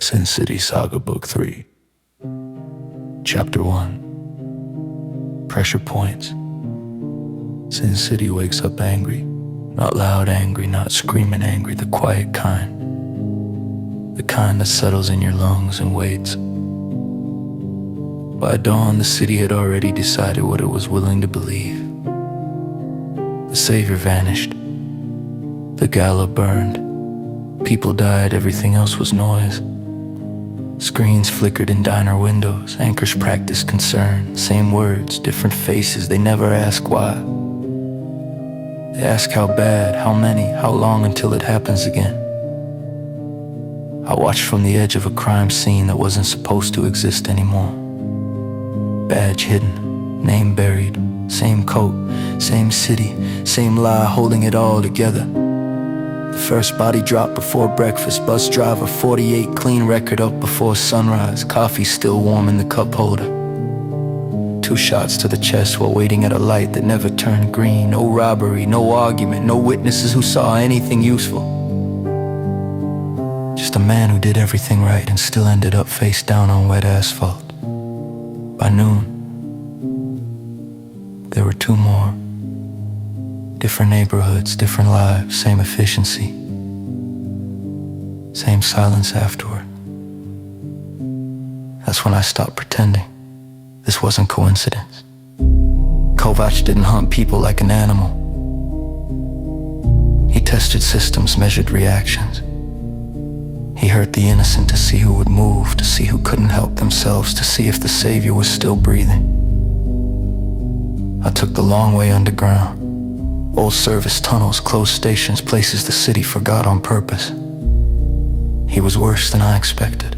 City Saga Book 3 Chapter 1 Pressure Points. Sin City wakes up angry. Not loud angry, not screaming angry, the quiet kind. The kind that settles in your lungs and waits. By dawn, the city had already decided what it was willing to believe. The savior vanished. The gala burned. People died, everything else was noise. Screens flickered in diner windows, anchors practiced concern. Same words, different faces, they never ask why. They ask how bad, how many, how long until it happens again. I watched from the edge of a crime scene that wasn't supposed to exist anymore. Badge hidden, name buried, same coat, same city, same lie holding it all together. The first body dropped before breakfast, bus driver 48, clean record up before sunrise, coffee still warm in the cup holder. 2 shots to the chest while waiting at a light that never turned green. No robbery, no argument, no witnesses who saw anything useful. Just a man who did everything right and still ended up face down on wet asphalt. By noon, there were 2 more. Different neighborhoods, different lives, same efficiency. Same silence afterward. That's when I stopped pretending. This wasn't coincidence. Kovac didn't hunt people like an animal. He tested systems, measured reactions. He hurt the innocent to see who would move, to see who couldn't help themselves, to see if the savior was still breathing. I took the long way underground. Old service tunnels, closed stations, places the city forgot on purpose. He was worse than I expected.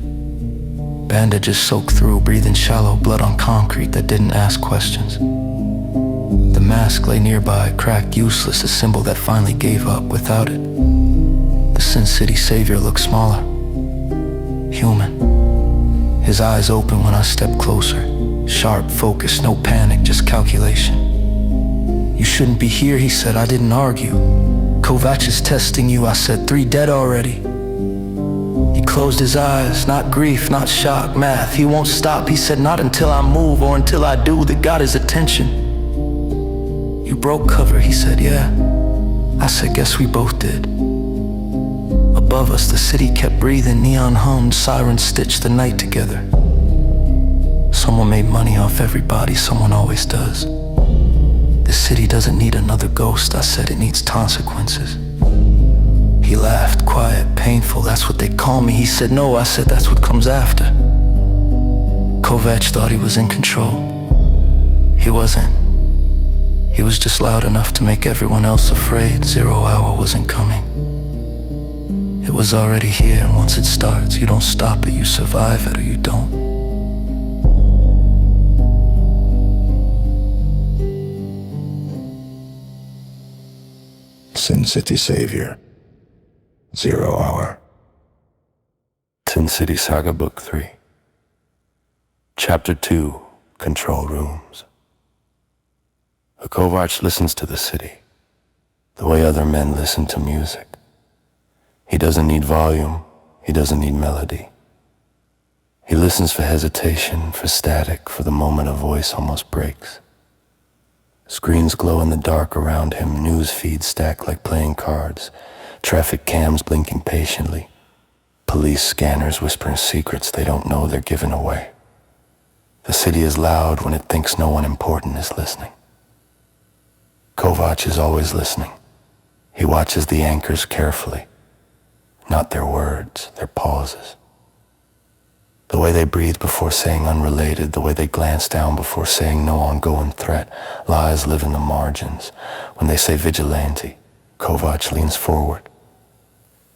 Bandages soaked through, breathing shallow, blood on concrete that didn't ask questions. The mask lay nearby, cracked, useless, a symbol that finally gave up. Without it, the Sin City savior looked smaller. Human. His eyes open when I stepped closer. Sharp, focused, no panic, just calculation. You shouldn't be here, he said. I didn't argue. Kovac is testing you, I said. 3 dead already. He closed his eyes, not grief, not shock, math. He won't stop, he said, not until I move or until I do that got his attention. You broke cover, he said, yeah. I said, guess we both did. Above us, the city kept breathing, neon hummed, sirens stitched the night together. Someone made money off everybody, someone always does. The city doesn't need another ghost, I said, it needs consequences. He laughed, quiet, painful, that's what they call me. He said, no, I said, that's what comes after. Kovac thought he was in control. He wasn't. He was just loud enough to make everyone else afraid. 0 hour wasn't coming. It was already here, and once it starts, you don't stop it, you survive it or you don't. Sin City Savior, 0 hour. Sin City Saga Book 3 Chapter 2 Control Rooms. A Kovac listens to the city, the way other men listen to music. He doesn't need volume, he doesn't need melody. He listens for hesitation, for static, for the moment a voice almost breaks. Screens glow in the dark around him, news feeds stack like playing cards, traffic cams blinking patiently, police scanners whispering secrets they don't know they're giving away. The city is loud when it thinks no one important is listening. Kovac is always listening. He watches the anchors carefully, not their words, their pauses. The way they breathe before saying unrelated, the way they glance down before saying no ongoing threat. Lies live in the margins. When they say vigilante, Kovac leans forward.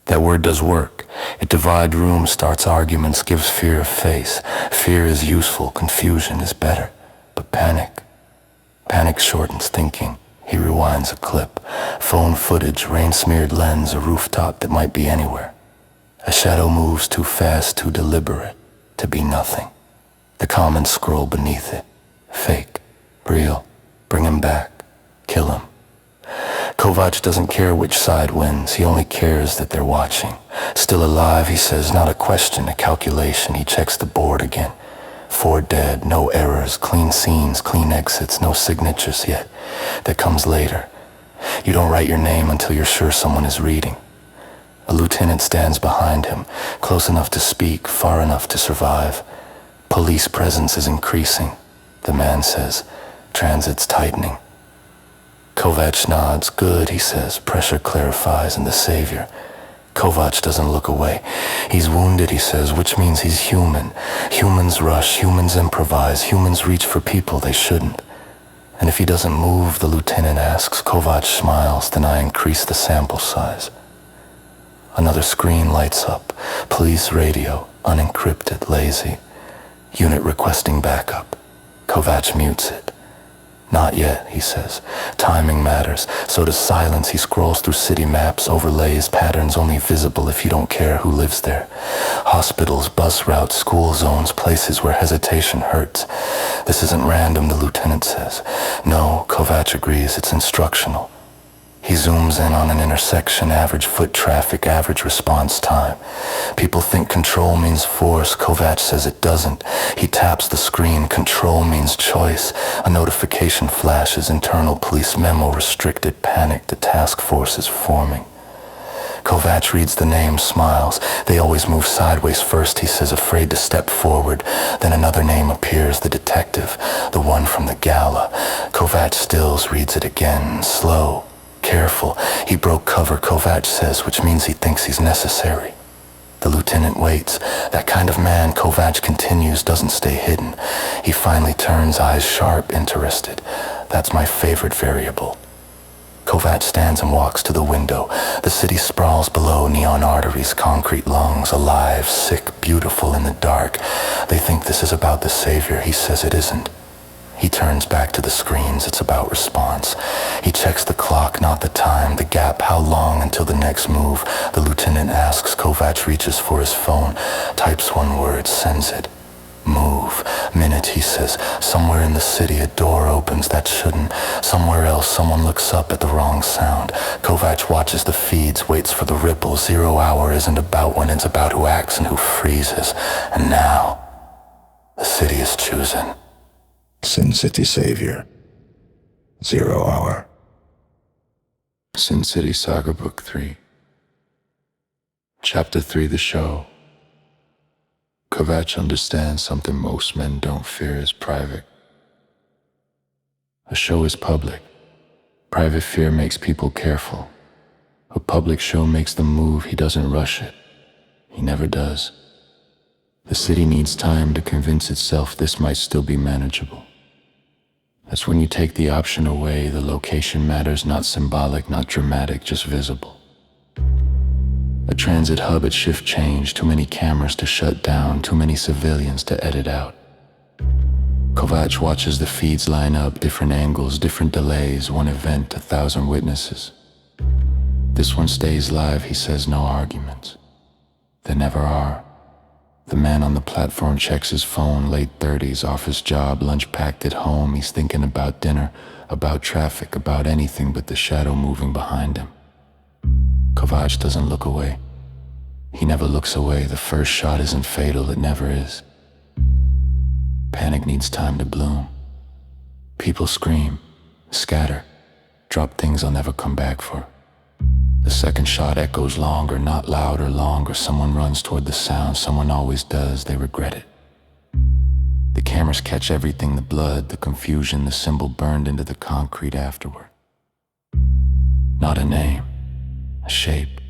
That word does work. It divides rooms, starts arguments, gives fear a face. Fear is useful, confusion is better. But panic shortens thinking. He rewinds a clip. Phone footage, rain-smeared lens, a rooftop that might be anywhere. A shadow moves too fast, too deliberate. To be nothing. The comments scroll beneath it. Fake. Real. Bring him back. Kill him. Kovac doesn't care which side wins, he only cares that they're watching. Still alive, he says, not a question, a calculation. He checks the board again. 4 dead, no errors, clean scenes, clean exits, no signatures yet. That comes later. You don't write your name until you're sure someone is reading. A lieutenant stands behind him, close enough to speak, far enough to survive. Police presence is increasing, the man says. Transit's tightening. Kovac nods. Good, he says. Pressure clarifies, and the savior. Kovac doesn't look away. He's wounded, he says, which means he's human. Humans rush, humans improvise, humans reach for people they shouldn't. And if he doesn't move, the lieutenant asks. Kovac smiles, then I increase the sample size. Another screen lights up. Police radio, unencrypted, lazy. Unit requesting backup. Kovac mutes it. Not yet, he says. Timing matters. So does silence. He scrolls through city maps, overlays, patterns only visible if you don't care who lives there. Hospitals, bus routes, school zones, places where hesitation hurts. This isn't random, the lieutenant says. No, Kovac agrees, it's instructional. He zooms in on an intersection, average foot traffic, average response time. People think control means force. Kovac says it doesn't. He taps the screen. Control means choice. A notification flashes. Internal police memo restricted. Panic. The task force is forming. Kovac reads the name, smiles. They always move sideways first, he says, afraid to step forward. Then another name appears, the detective, the one from the gala. Kovac stills, reads it again, slow. Careful. He broke cover, Kovac says, which means he thinks he's necessary. The lieutenant waits. That kind of man, Kovac continues, doesn't stay hidden. He finally turns, eyes sharp, interested. That's my favorite variable. Kovac stands and walks to the window. The city sprawls below, neon arteries, concrete lungs, alive, sick, beautiful in the dark. They think this is about the savior. He says it isn't. He turns back to the screens. It's about response. He checks the clock, not the time, the gap, how long until the next move. The lieutenant asks. Kovac reaches for his phone, types one word, sends it. Move. Minute, he says. Somewhere in the city a door opens that shouldn't. Somewhere else someone looks up at the wrong sound. Kovac watches the feeds, waits for the ripple. 0 hour isn't about when, it's about who acts and who freezes. And now, the city is chosen. Sin City Savior. 0 hour. City Saga Book 3. Chapter 3, The Show. Kovac understands something most men don't fear is private. A show is public. Private fear makes people careful. A public show makes them move. He doesn't rush it. He never does. The city needs time to convince itself this might still be manageable. That's when you take the option away. The location matters, not symbolic, not dramatic, just visible. A transit hub at shift change, too many cameras to shut down, too many civilians to edit out. Kovac watches the feeds line up, different angles, different delays, one event, 1,000 witnesses. This one stays live, he says, no arguments. There never are. The man on the platform checks his phone, late 30s, office job, lunch packed at home. He's thinking about dinner, about traffic, about anything but the shadow moving behind him. Kovac doesn't look away. He never looks away. The first shot isn't fatal, it never is. Panic needs time to bloom. People scream, scatter, drop things they'll never come back for. The second shot echoes longer, not louder, longer. Someone runs toward the sound, someone always does, they regret it. The cameras catch everything, the blood, the confusion, the symbol burned into the concrete afterward. Not a name, a shape,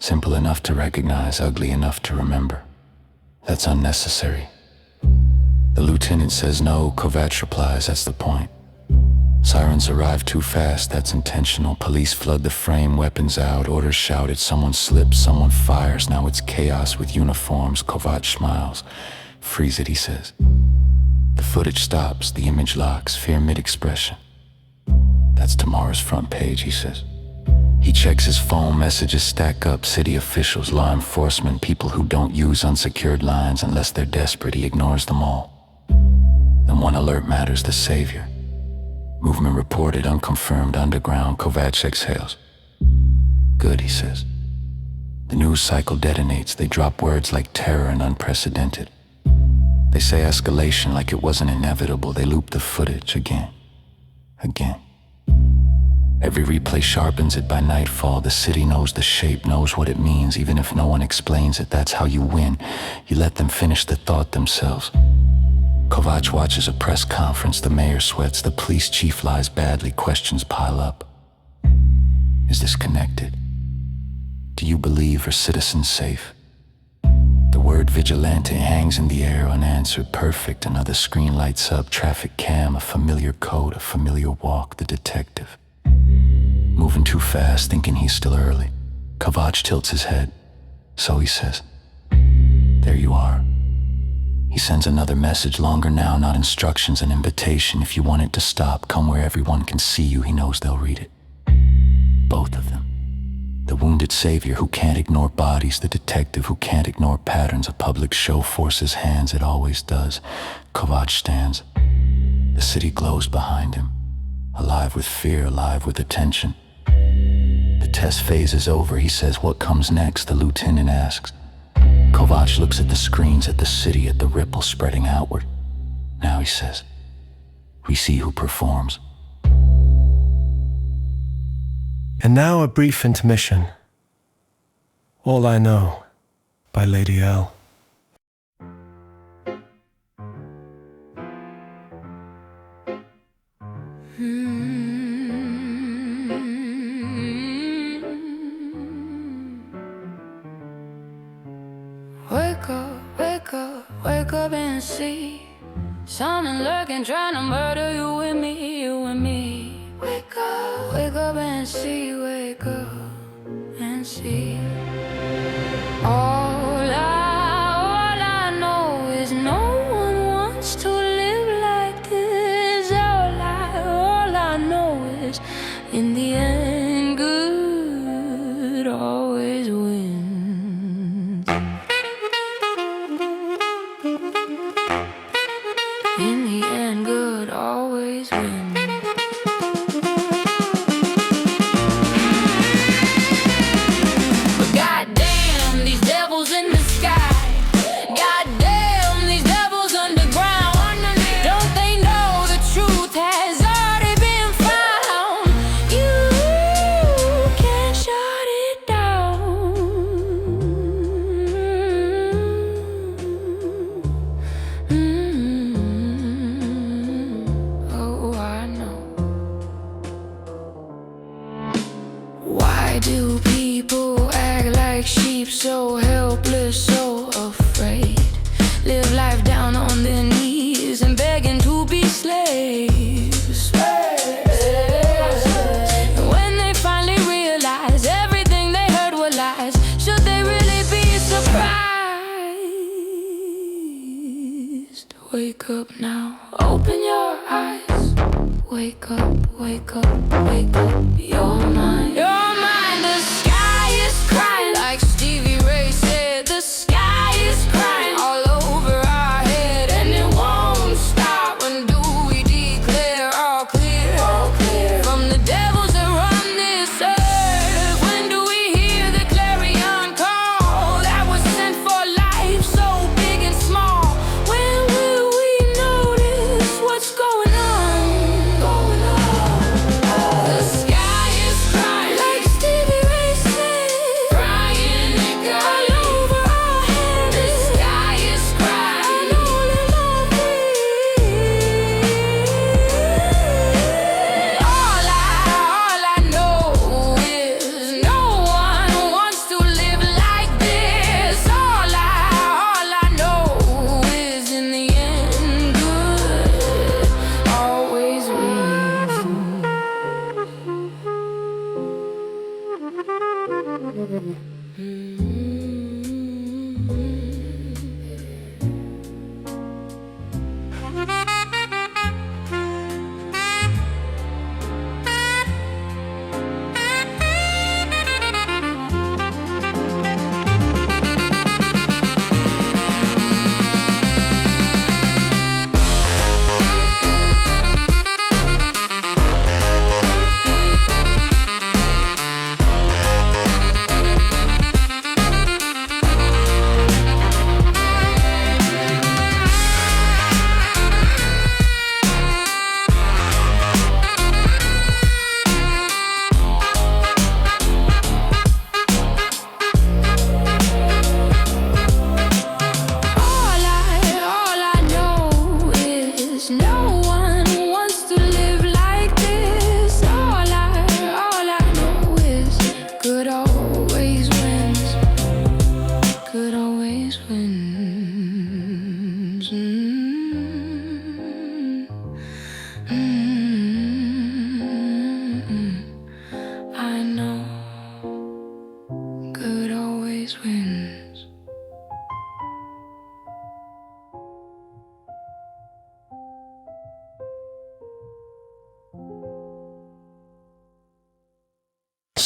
simple enough to recognize, ugly enough to remember. That's unnecessary. The lieutenant says no, Kovac replies, that's the point. Sirens arrive too fast, that's intentional. Police flood the frame, weapons out, orders shouted. Someone slips, someone fires. Now it's chaos with uniforms. Kovac smiles. Freeze it, he says. The footage stops, the image locks, fear mid-expression. That's tomorrow's front page, he says. He checks his phone, messages stack up. City officials, law enforcement, people who don't use unsecured lines unless they're desperate. He ignores them all. Then one alert matters, the savior. Movement reported, unconfirmed, underground. Kovac exhales. Good, he says. The news cycle detonates. They drop words like terror and unprecedented. They say escalation like it wasn't inevitable. They loop the footage again. Every replay sharpens it. By nightfall, the city knows the shape, knows what it means. Even if no one explains it, that's how you win. You let them finish the thought themselves. Kovac watches a press conference. The mayor sweats. The police chief lies badly. Questions pile up. Is this connected? Do you believe are citizens safe? The word vigilante hangs in the air unanswered. Perfect. Another screen lights up. Traffic cam, a familiar code, a familiar walk. The detective. Moving too fast, thinking he's still early. Kovac tilts his head. So he says, there you are. He sends another message, longer now, not instructions, an invitation. If you want it to stop, come where everyone can see you. He knows they'll read it. Both of them. The wounded savior who can't ignore bodies, the detective who can't ignore patterns. A public show forces hands, it always does. Kovac stands. The city glows behind him, alive with fear, alive with attention. The test phase is over, he says. What comes next? The lieutenant asks. Kovac looks at the screens, at the city, at the ripple spreading outward. Now he says, we see who performs. And now a brief intermission. All I Know by Lady L. Wake up, wake up, wake up and see something lurking, trying to murder you and me, you and me. Wake up and see, wake up and see. All I know is no one wants to live like this. All I know is in the end, good always wins. In the end, good always wins. But goddamn, these devils in the sky. Goddamn, these devils underground. Don't they know the truth has already been found? You can't shut it down. Oh, I know. Why do people act like sheep, so helpless, so afraid? Live life down on their knees and begging to be slaves. And when they finally realize everything they heard were lies, should they really be surprised? Wake up now, open your eyes. Wake up, wake up, wake up. Your mind, the sky is crying. Like Stevie Ray said, the sky is crying all over our head, and it won't stop. When do we declare all clear? From the devils that run this earth? When do we hear the clarion call that was sent for life, so big and small? When will we notice what's going on? The sky is crying like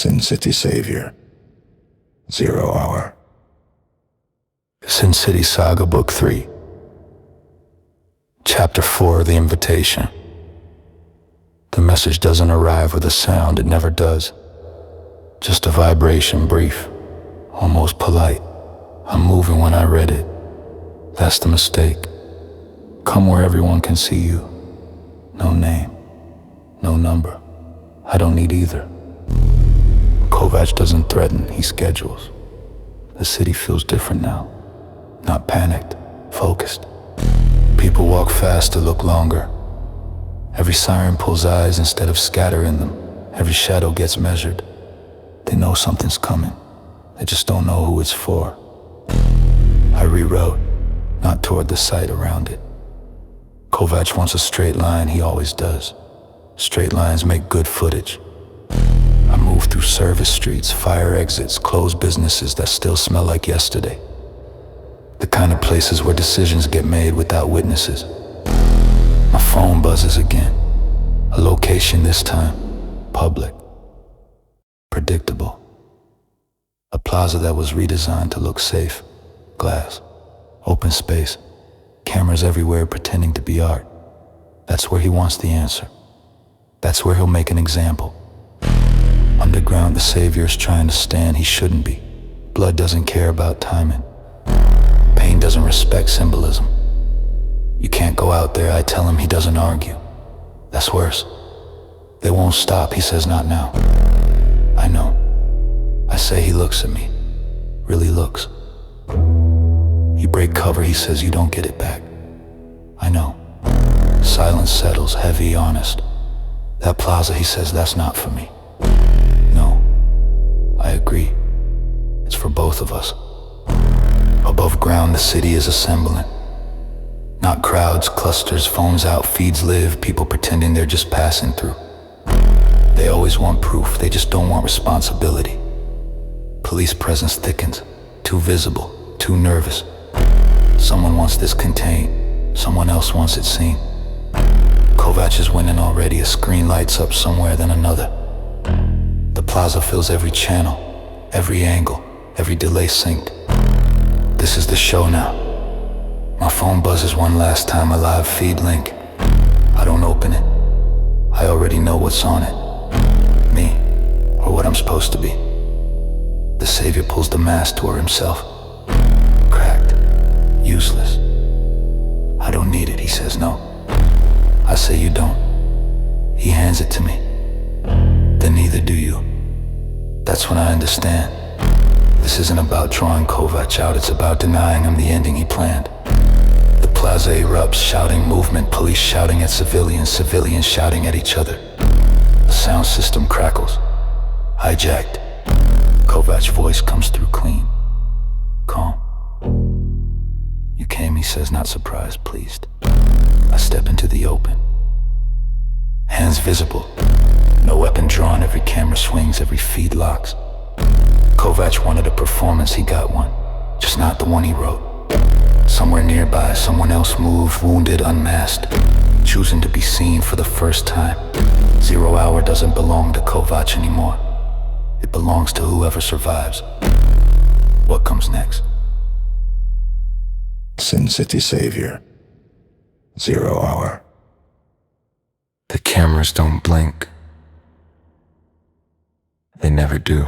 Sin City Savior. 0 hour. City Saga Book 3. Chapter 4, The Invitation. The message doesn't arrive with a sound, it never does. Just a vibration, brief, almost polite. I'm moving when I read it. That's the mistake. Come where everyone can see you. No name, no number. I don't need either. Kovac doesn't threaten, he schedules. The city feels different now. Not panicked, focused. People walk fast to look longer. Every siren pulls eyes instead of scattering them. Every shadow gets measured. They know something's coming. They just don't know who it's for. I rewrote, not toward the sight around it. Kovac wants a straight line, he always does. Straight lines make good footage. I move through service streets, fire exits, closed businesses that still smell like yesterday. The kind of places where decisions get made without witnesses. My phone buzzes again. A location this time, public. Predictable. A plaza that was redesigned to look safe. Glass. Open space. Cameras everywhere pretending to be art. That's where he wants the answer. That's where he'll make an example. Underground, the savior's trying to stand he shouldn't be. Blood doesn't care about timing. Pain doesn't respect symbolism. You can't go out there, I tell him, he doesn't argue. That's worse. They won't stop, he says, not now. I know. I say he looks at me. Really looks. You break cover, he says, you don't get it back. I know. Silence settles, heavy, honest. That plaza, he says, that's not for me. No. I agree. It's for both of us. Above ground, the city is assembling. Not crowds, clusters, phones out, feeds live, people pretending they're just passing through. They always want proof, they just don't want responsibility. Police presence thickens, too visible, too nervous. Someone wants this contained, someone else wants it seen. Kovac is winning already, a screen lights up somewhere, then another. The plaza fills every channel, every angle, every delay synced. This is the show now. My phone buzzes one last time, a live feed link. I don't open it. I already know what's on it. Me, or what I'm supposed to be. The savior pulls the mask toward himself. Cracked. Useless. I don't need it, he says no. I say you don't. He hands it to me. Then neither do you. That's when I understand. This isn't about drawing Kovac out, it's about denying him the ending he planned. The plaza erupts, shouting movement, police shouting at civilians, civilians shouting at each other. The sound system crackles. Hijacked. Kovac's voice comes through clean. Calm. You came, he says, not surprised, pleased. I step into the open. Hands visible. No weapon drawn, every camera swings, every feed locks. Kovac wanted a performance, he got one. Just not the one he wrote. Somewhere nearby, someone else moved, wounded, unmasked, choosing to be seen for the first time. 0 hour doesn't belong to Kovac anymore. It belongs to whoever survives. What comes next? Sin City Savior. 0 hour. The cameras don't blink. They never do.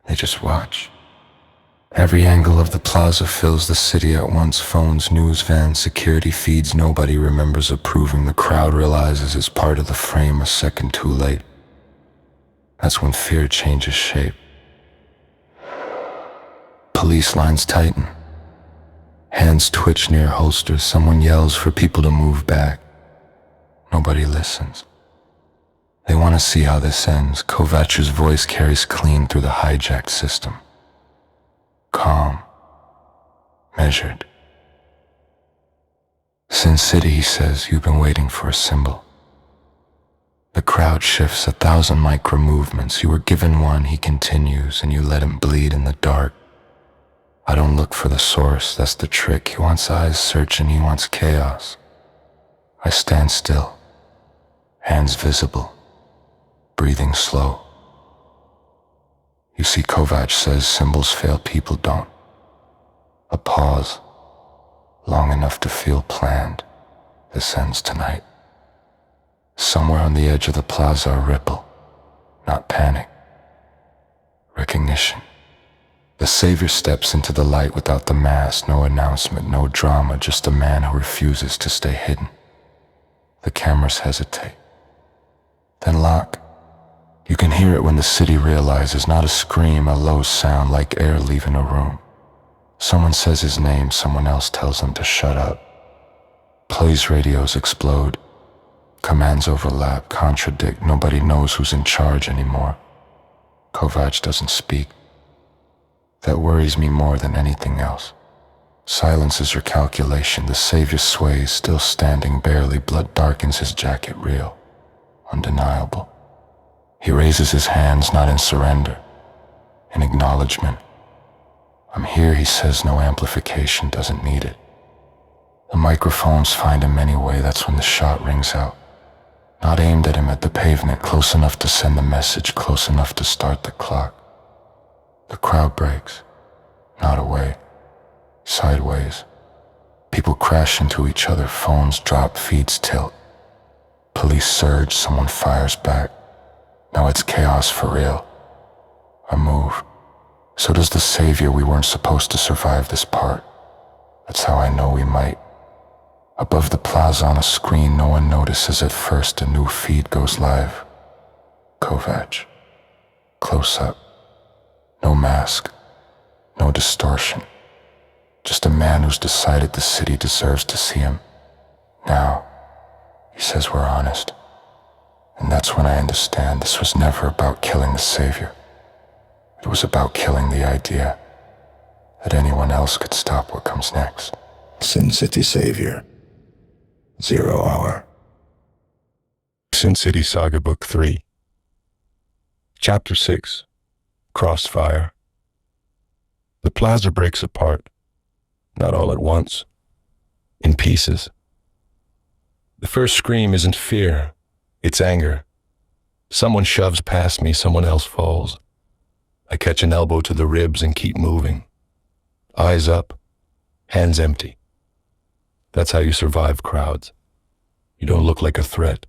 They just watch. Every angle of the plaza fills the city at once. Phones, news vans, security feeds. Nobody remembers approving. The crowd realizes it's part of the frame a second too late. That's when fear changes shape. Police lines tighten. Hands twitch near holsters. Someone yells for people to move back. Nobody listens. They want to see how this ends. Kovac's voice carries clean through the hijacked system. Calm. Measured. Sin City, he says, you've been waiting for a symbol. The crowd shifts 1,000 micro movements. You were given one, he continues, and you let him bleed in the dark. I don't look for the source, that's the trick. He wants eyes searching, he wants chaos. I stand still. Hands visible. breathing slow. You see, Kovac says symbols fail, people don't. A pause, long enough to feel planned, descends tonight. Somewhere on the edge of the plaza, a ripple, not panic, recognition. The Savior steps into the light without the mask, no announcement, no drama, just a man who refuses to stay hidden. The cameras hesitate, then lock. You can hear it when the city realizes, not a scream, a low sound like air leaving a room. Someone says his name, someone else tells him to shut up. Police radios explode. Commands overlap, contradict, nobody knows who's in charge anymore. Kovac doesn't speak. That worries me more than anything else. Silence is your calculation. The Savior sways, still standing barely, blood darkens his jacket, real, undeniable. He raises his hands, not in surrender, in acknowledgement. I'm here, he says, no amplification, doesn't need it. The microphones find him anyway, that's when the shot rings out. Not aimed at him, at the pavement, close enough to send the message, close enough to start the clock. The crowd breaks, not away, sideways. People crash into each other, phones drop, feeds tilt. Police surge, someone fires back. Now it's chaos for real. A move. So does the Savior. We weren't supposed to survive this part. That's how I know we might. Above the plaza on a screen, no one notices at first. A new feed goes live. Kovac. Close up. No mask. No distortion. Just a man who's decided the city deserves to see him. Now, he says we're honest. And that's when I understand this was never about killing the Savior. It was about killing the idea that anyone else could stop what comes next. Sin City Savior. 0 hour. City Saga Book 3. Chapter 6. Crossfire. The plaza breaks apart. Not all at once. In pieces. The first scream isn't fear. It's anger. Someone shoves past me, someone else falls. I catch an elbow to the ribs and keep moving. Eyes up, hands empty. That's how you survive crowds. You don't look like a threat.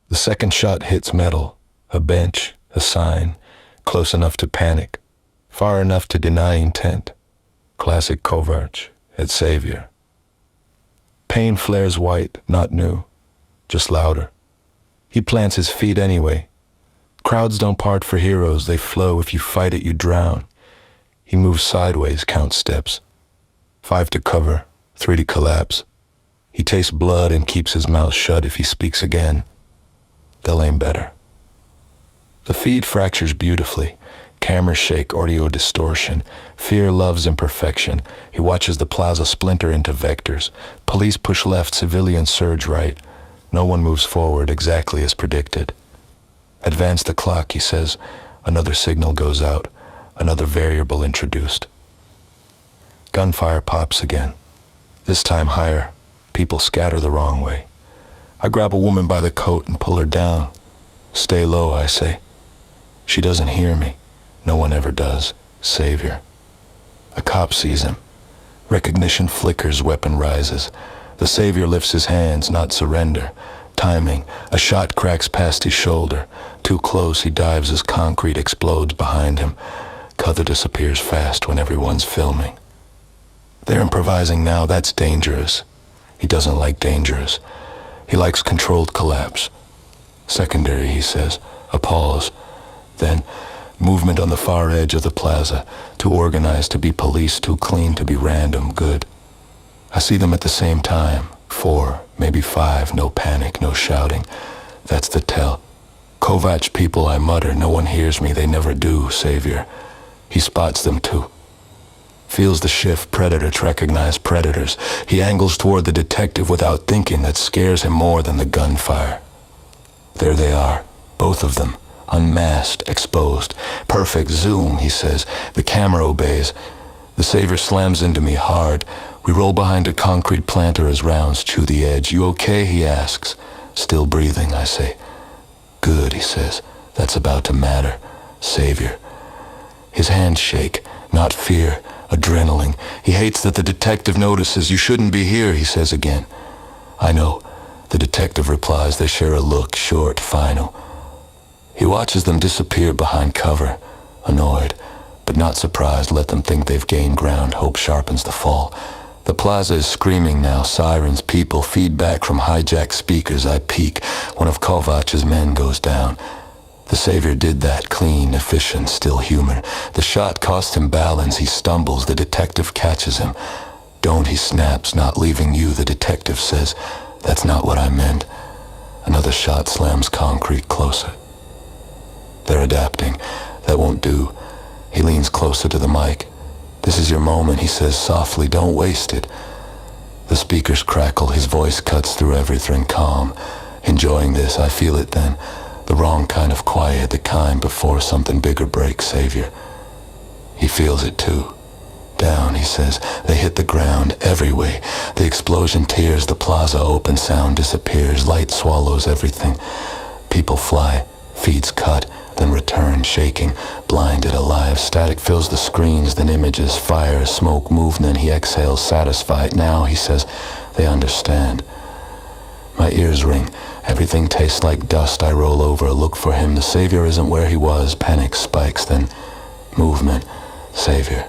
The second shot hits metal, a bench, a sign, close enough to panic, far enough to deny intent. Classic Kovac at Savior. Pain flares white, not new, just louder. He plants his feet anyway. Crowds don't part for heroes, they flow. If you fight it, you drown. He moves sideways, counts steps. 5 to cover, 3 to collapse. He tastes blood and keeps his mouth shut. If he speaks again, they'll aim better. The feed fractures beautifully. Cameras shake, audio distortion. Fear loves imperfection. He watches the plaza splinter into vectors. Police push left, civilians surge right. No one moves forward, exactly as predicted. Advance the clock, he says. Another signal goes out. Another variable introduced. Gunfire pops again. This time higher. People scatter the wrong way. I grab a woman by the coat and pull her down. Stay low, I say. She doesn't hear me. No one ever does. Savior. A cop sees him. Recognition flickers, weapon rises. The Savior lifts his hands, not surrender. Timing. A shot cracks past his shoulder. Too close, he dives as concrete explodes behind him. Cover disappears fast when everyone's filming. They're improvising now, that's dangerous. He doesn't like dangerous. He likes controlled collapse. Secondary, he says. A pause. Then, movement on the far edge of the plaza. Too organized to be police, too clean to be random, good. I see them at the same time. 4, maybe 5, no panic, no shouting. That's the tell. Kovac people, I mutter, no one hears me, they never do, Savior. He spots them too. Feels the shift, predator to recognize predators. He angles toward the detective without thinking. That scares him more than the gunfire. There they are, both of them, unmasked, exposed. Perfect zoom, he says. The camera obeys. The Savior slams into me hard. We roll behind a concrete planter as rounds chew the edge. You okay, he asks. Still breathing, I say. Good, he says. That's about to matter. Savior. His hands shake. Not fear. Adrenaline. He hates that the detective notices. You shouldn't be here, he says again. I know. The detective replies. They share a look, short, final. He watches them disappear behind cover. Annoyed, but not surprised. Let them think they've gained ground. Hope sharpens the fall. The plaza is screaming now. Sirens, people, feedback from hijacked speakers. I peek. One of Kovach's men goes down. The Savior did that, clean, efficient, still human. The shot cost him balance. He stumbles. The detective catches him. Don't, he snaps, not leaving you, the detective says. That's not what I meant. Another shot slams concrete closer. They're adapting. That won't do. He leans closer to the mic. This is your moment, he says softly. Don't waste it. The speakers crackle. His voice cuts through everything, calm. Enjoying this, I feel it then. The wrong kind of quiet, the kind before something bigger breaks, Savior. He feels it too. Down, he says. They hit the ground every way. The explosion tears the plaza open. Sound disappears. Light swallows everything. People fly. Feeds cut. Then return, shaking. Blinded, alive. Static fills the screens. Then images. Fire, smoke, movement. He exhales, satisfied. Now, he says, they understand. My ears ring. Everything tastes like dust. I roll over. Look for him. The Savior isn't where he was. Panic spikes. Then movement. Savior.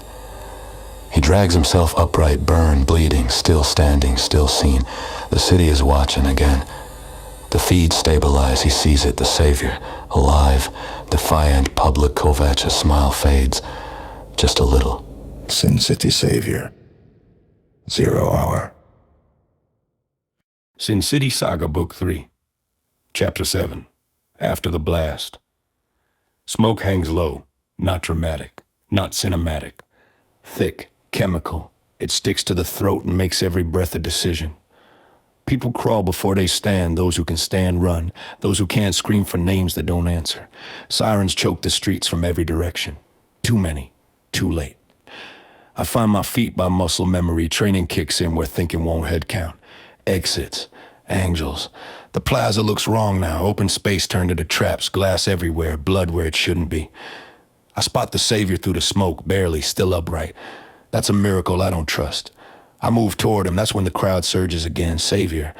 He drags himself upright, burned, bleeding, still standing, still seen. The city is watching again. The feed stabilize, he sees it, the Savior, alive, defiant, public. Kovach's smile fades, just a little. Sin City Savior. 0 hour. City Saga, Book 3, Chapter 7, After the Blast. Smoke hangs low, not dramatic, not cinematic. Thick, chemical. It sticks to the throat and makes every breath a decision. People crawl before they stand. Those who can stand run. Those who can't scream for names that don't answer. Sirens choke the streets from every direction. Too many. Too late. I find my feet by muscle memory. Training kicks in where thinking won't head count. Exits. Angels. The plaza looks wrong now. Open space turned into traps. Glass everywhere. Blood where it shouldn't be. I spot the Savior through the smoke, barely, still upright. That's a miracle I don't trust. I move toward him. That's when the crowd surges again. Savior.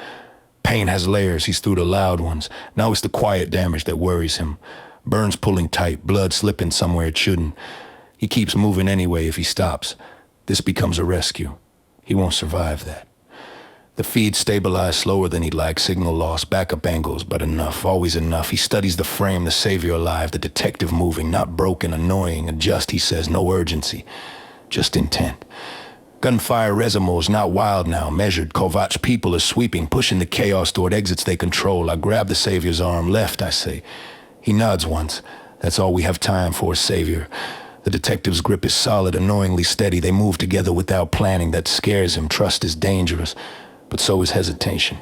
Pain has layers. He's through the loud ones. Now it's the quiet damage that worries him. Burns pulling tight, blood slipping somewhere it shouldn't. He keeps moving anyway if he stops. This becomes a rescue. He won't survive that. The feed stabilized slower than he'd like. Signal loss, backup angles, but enough, always enough. He studies the frame, the Savior alive, the detective moving, not broken, annoying, adjust, he says, no urgency. Just intent. Gunfire resumes, not wild now, measured. Kovach people are sweeping, pushing the chaos toward exits they control. I grab the Savior's arm, left, I say. He nods once. That's all we have time for, Savior. The detective's grip is solid, annoyingly steady. They move together without planning. That scares him. Trust is dangerous, but so is hesitation.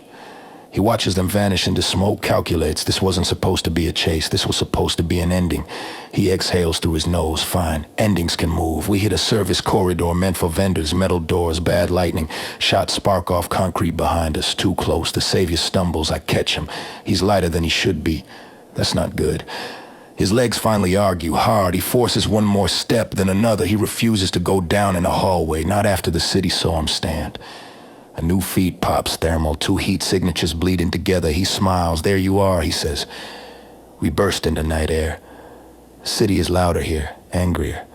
He watches them vanish into smoke, calculates. This wasn't supposed to be a chase. This was supposed to be an ending. He exhales through his nose. Fine. Endings can move. We hit a service corridor meant for vendors, metal doors, bad lightning. Shots spark off concrete behind us. Too close. The Savior stumbles. I catch him. He's lighter than he should be. That's not good. His legs finally argue hard. He forces one more step, then another. He refuses to go down in the hallway. Not after the city saw him stand. A new feed pops, thermal, 2 heat signatures bleeding together. He smiles. There you are, he says. We burst into night air. City is louder here, angrier.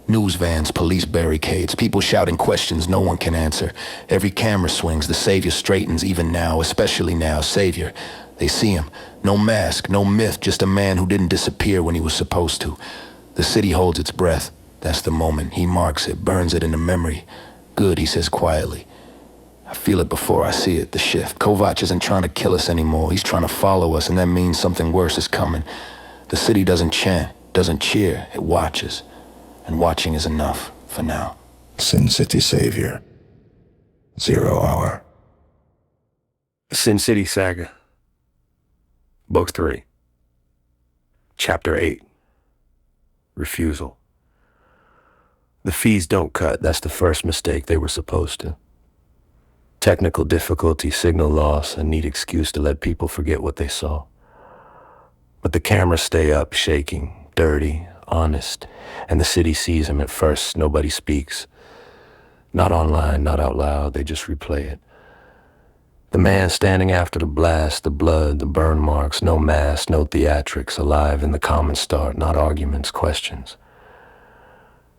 News vans, police barricades, people shouting questions no one can answer. Every camera swings, the Savior straightens even now, especially now, Savior. They see him. No mask, no myth, just a man who didn't disappear when he was supposed to. The city holds its breath. That's the moment. He marks it, burns it into memory. Good, he says quietly. I feel it before I see it, the shift. Kovach isn't trying to kill us anymore. He's trying to follow us, and that means something worse is coming. The city doesn't chant, doesn't cheer, it watches. And watching is enough, for now. Sin City Savior. 0 hour. City Saga, Book 3, Chapter 8, Refusal. The fees don't cut. That's the first mistake. They were supposed to. Technical difficulty, signal loss, a neat excuse to let people forget what they saw. But the cameras stay up, shaking, dirty, honest, and the city sees him at first. Nobody speaks. Not online, not out loud, they just replay it. The man standing after the blast, the blood, the burn marks, no mask, no theatrics, alive in the common start, not arguments, questions.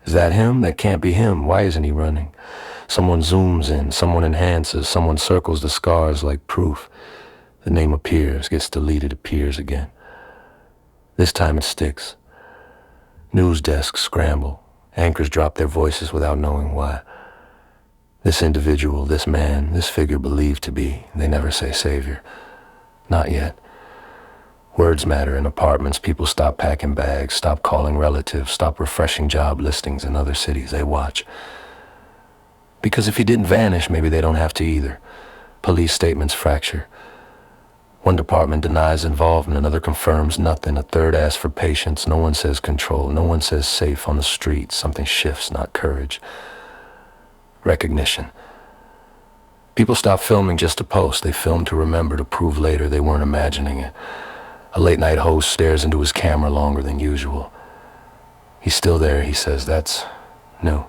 Is that him? That can't be him. Why isn't he running? Someone zooms in, someone enhances, someone circles the scars like proof. The name appears, gets deleted, appears again. This time it sticks. News desks scramble. Anchors drop their voices without knowing why. This individual, this man, this figure believed to be, they never say savior. Not yet. Words matter in apartments. People stop packing bags, stop calling relatives, stop refreshing job listings in other cities. They watch. Because if he didn't vanish, maybe they don't have to either. Police statements fracture. One department denies involvement, another confirms nothing, a third asks for patience. No one says control, no one says safe on the streets. Something shifts, not courage. Recognition. People stop filming just to post. They film to remember, to prove later they weren't imagining it. A late-night host stares into his camera longer than usual. He's still there, he says. That's new.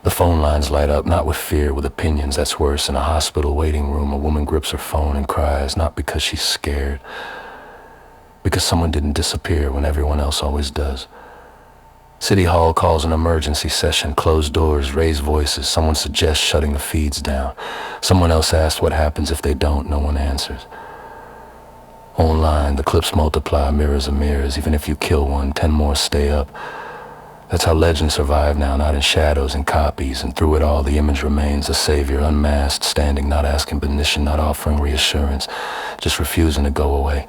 The phone lines light up, not with fear, with opinions. That's worse. In a hospital waiting room, a woman grips her phone and cries, not because she's scared, because someone didn't disappear when everyone else always does. City Hall calls an emergency session, closed doors, raised voices. Someone suggests shutting the feeds down. Someone else asks what happens if they don't. No one answers. Online, the clips multiply, mirrors are mirrors. Even if you kill one, 10 more stay up. That's how legends survive now, not in shadows and copies. And through it all, the image remains a savior, unmasked, standing, not asking permission, not offering reassurance, just refusing to go away.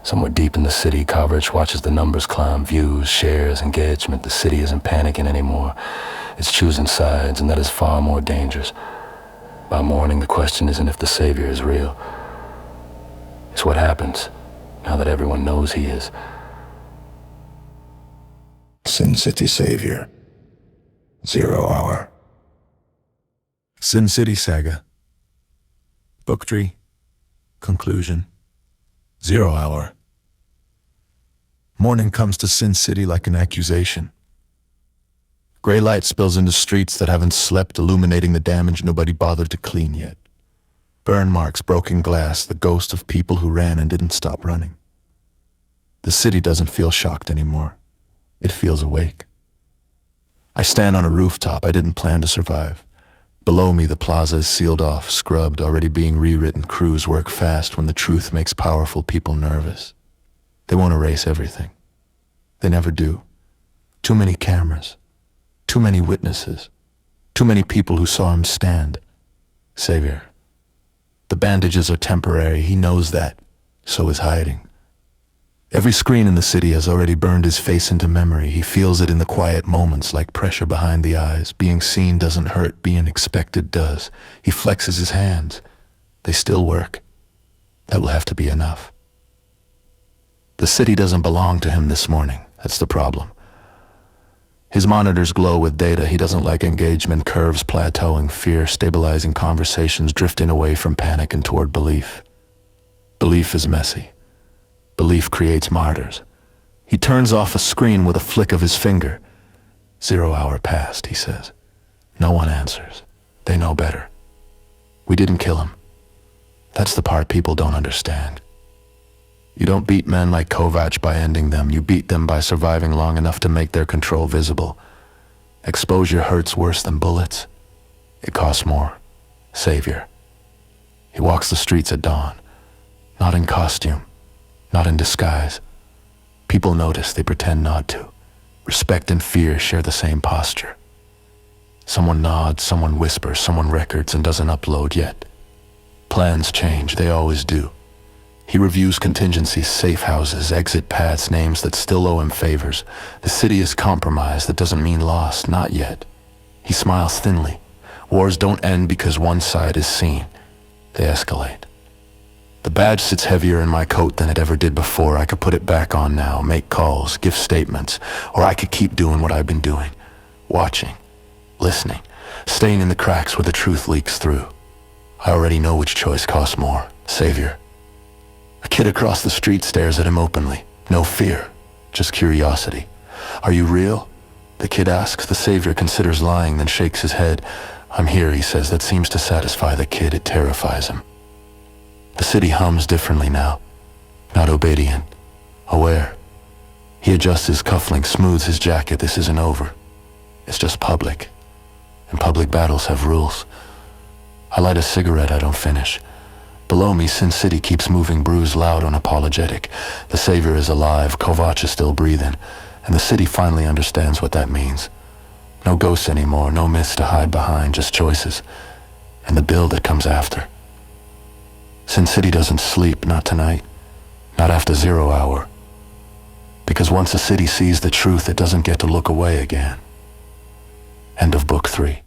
Somewhere deep in the city, coverage watches the numbers climb, views, shares, engagement. The city isn't panicking anymore. It's choosing sides, and that is far more dangerous. By morning, the question isn't if the savior is real. It's what happens now that everyone knows he is. Sin City Savior. 0 Hour. Sin City Saga. Book 3. Conclusion. 0 Hour. Morning comes to Sin City like an accusation. Gray light spills into streets that haven't slept, illuminating the damage nobody bothered to clean yet. Burn marks, broken glass, the ghost of people who ran and didn't stop running. The city doesn't feel shocked anymore. It feels awake. I stand on a rooftop. I didn't plan to survive. Below me, the plaza is sealed off, scrubbed, already being rewritten. Crews work fast when the truth makes powerful people nervous. They won't erase everything. They never do. Too many cameras. Too many witnesses. Too many people who saw him stand. Savior. The bandages are temporary. He knows that. So is hiding. Every screen in the city has already burned his face into memory. He feels it in the quiet moments, like pressure behind the eyes. Being seen doesn't hurt. Being expected does. He flexes his hands. They still work. That will have to be enough. The city doesn't belong to him this morning. That's the problem. His monitors glow with data. He doesn't like engagement, curves plateauing, fear stabilizing conversations, drifting away from panic and toward belief. Belief is messy. Belief creates martyrs. He turns off a screen with a flick of his finger. 0 hour passed, he says. No one answers. They know better. We didn't kill him. That's the part people don't understand. You don't beat men like Kovac by ending them. You beat them by surviving long enough to make their control visible. Exposure hurts worse than bullets. It costs more. Savior. He walks the streets at dawn. Not in costume. Not in disguise. People notice, they pretend not to. Respect and fear share the same posture. Someone nods, someone whispers, someone records and doesn't upload yet. Plans change, they always do. He reviews contingencies, safe houses, exit paths, names that still owe him favors. The city is compromised. That doesn't mean lost, not yet. He smiles thinly. Wars don't end because one side is seen. They escalate. The badge sits heavier in my coat than it ever did before. I could put it back on now, make calls, give statements, or I could keep doing what I've been doing. Watching, listening, staying in the cracks where the truth leaks through. I already know which choice costs more. Savior. A kid across the street stares at him openly. No fear, just curiosity. Are you real? The kid asks. The savior considers lying, then shakes his head. I'm here, he says. That seems to satisfy the kid. It terrifies him. The city hums differently now. Not obedient. Aware. He adjusts his cufflinks, smooths his jacket. This isn't over. It's just public. And public battles have rules. I light a cigarette I don't finish. Below me, Sin City keeps moving, bruised, loud, unapologetic. The savior is alive. Kovac is still breathing. And the city finally understands what that means. No ghosts anymore, no myths to hide behind, just choices. And the bill that comes after. Sin City doesn't sleep, not tonight. Not after 0 hour. Because once a city sees the truth, it doesn't get to look away again. End of book 3.